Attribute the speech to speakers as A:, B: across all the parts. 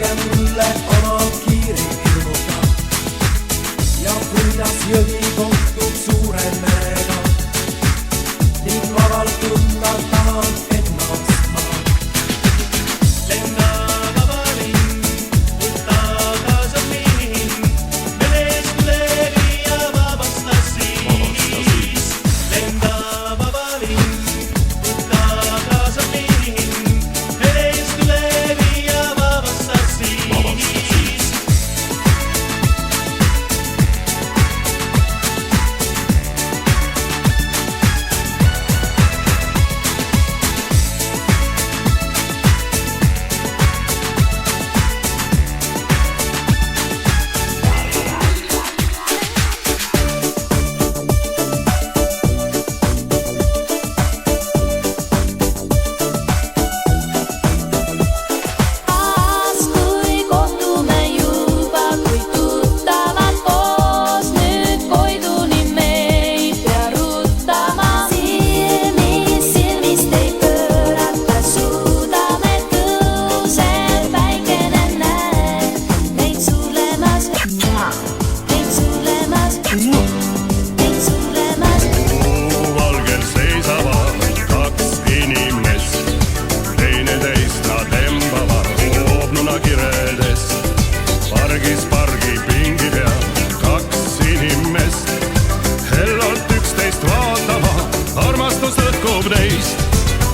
A: rääkige mulle oma kiiri hirmuga ja kuidas jõgi kohtub suure merega ning vabalt tunda tahan ennast ma. Lenda vaba linn, võta kaasa mind, meres tulegi ja vabasta siis. Lenda vaba linn, võta kaasa mind, meres tulegi ja vabasta siis.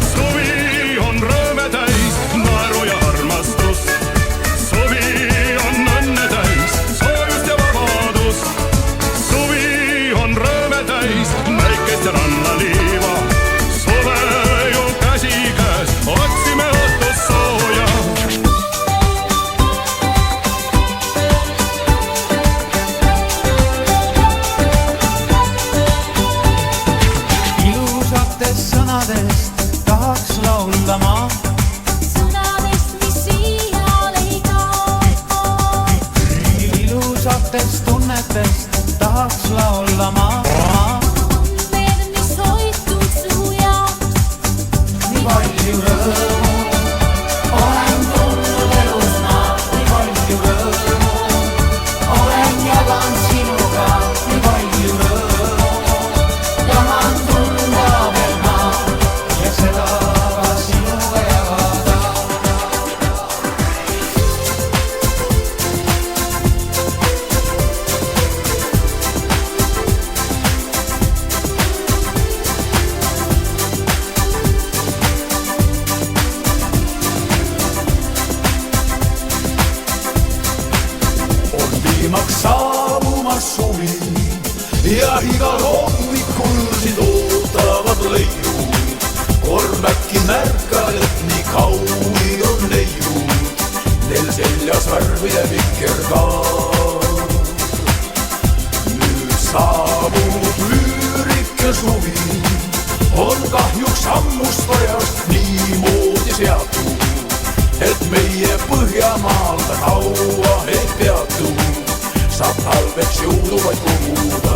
A: Suvi on rõõme täis, naeru ja armastust. Suvi on õnne täis, soojust ja vabadust. Suvi on rõõme täis, päikest ja rannaliiva. Suve ju käsikäes, otsime õhtust sooja. Ilusatest sõnadest tahaks laulda ma.
B: Sõnadest, mis iial ei kao.
A: Ilusatest tunnetest tahaks laulda ma.
B: On veel, mis hoitud su jaoks.
A: Nii palju rõõmu olen tundnud elus ma. Nii palju rõõmu olen jaganud sinuga. Nii palju rõõmu tahan tunda veel ma ja seda ka sinuga jagada. On viimaks saabumas suvi ja igal hommikul sind ootavad leiud. Kord äkki märkad, et nii kaunid on neiud, neil seljas värvide vikerkaar. Nüüd saabub üürike suvi, on kahjuks ammust ajast niimoodi seatud, et meie Põhjamaal ta kaua ei peatu, saab talveks jõudu vaid koguda.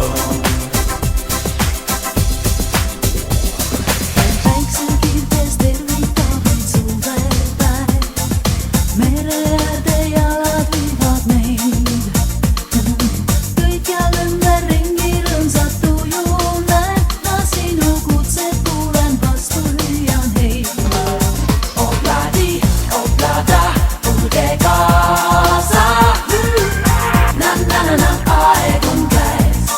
B: Väiksel kiirtes tervitavad suvepäev. Mere äärde jalad viivad meid. Kõikjal ümberringi rõõmsad tujume. Ma sinu kutset kuulen, vastu hüüan hei. Obladi, oblada, tulge kaasa. Na, aeg on käes.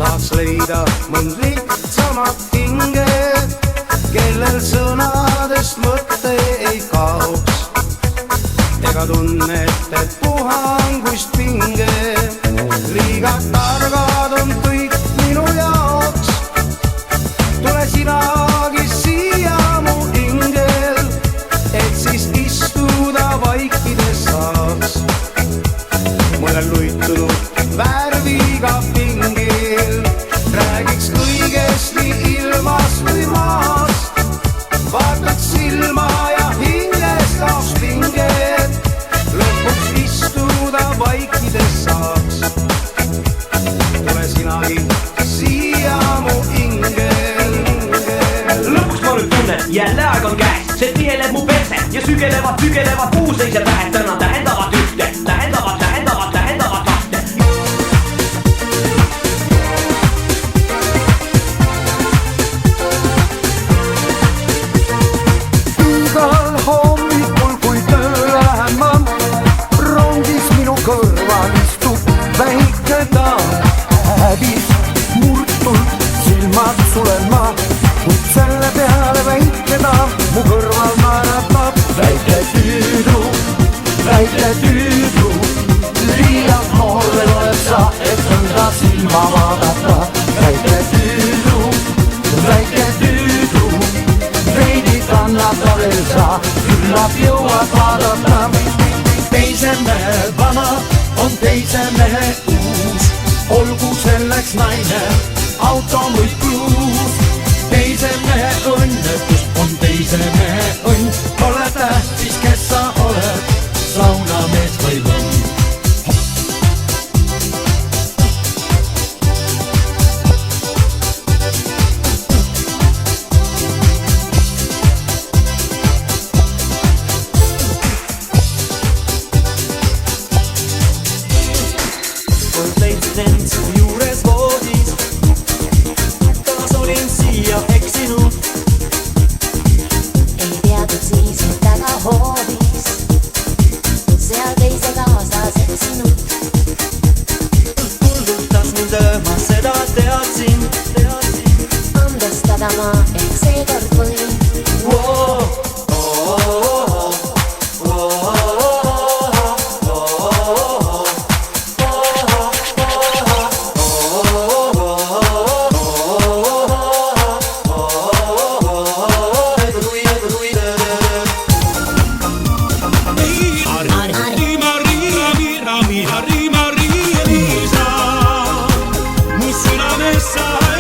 C: tahaks leida mõnd lihtsamat hinge, kellel sõnadest mõte ei kaoks ega tunnete puhangust pinge. Liiga targad on kõik minu jaoks, tule sinagi siia mu ingel, et siis istuda vaikides saaks mõnel luitunud värviga pingil. Räägiks kõigest nii ilmas kui maas, vaataks silma ja hinges kaoks pinged, lõpuks istuda vaikides saaks. Tule sinagi siia mu ingel.
D: Lõpuks ma nüüd tunnen, jälle aeg on käes, see tiheleb mu perse ja sügelevad puuseise pähed. Täna tähendavad ühte, tähendavad kahte.
C: Igal hommikul, kui tööle lähen ma, rongis minu kõrval istub väike daam. Häbis murtult silmad sulen ma, kuid selle peale väike daam mu kõrval naeratab. Väike tüdruk, liialt noor veel oled sa, et nõnda silma vaadata. Väike tüdruk, veidi kannata veel sa, küllap jõuad vaadata. Teise mehe vana on teise mehe uus, olgu selleks naine, auto või pluus. Teise mehe õnnetus on teise mehe õnn, pole tähtis, kes sa oled, saunamees või võmm.
D: Leidsin end su juures voodis, taas olin siia eksinud.
B: ei teadnud siis, et taga hoovis seal teise kaaslased sinud.
D: Kulgutas mind ööma, seda teadsin.
B: Andestada ma ehk seekord võin.
A: Mu südames sa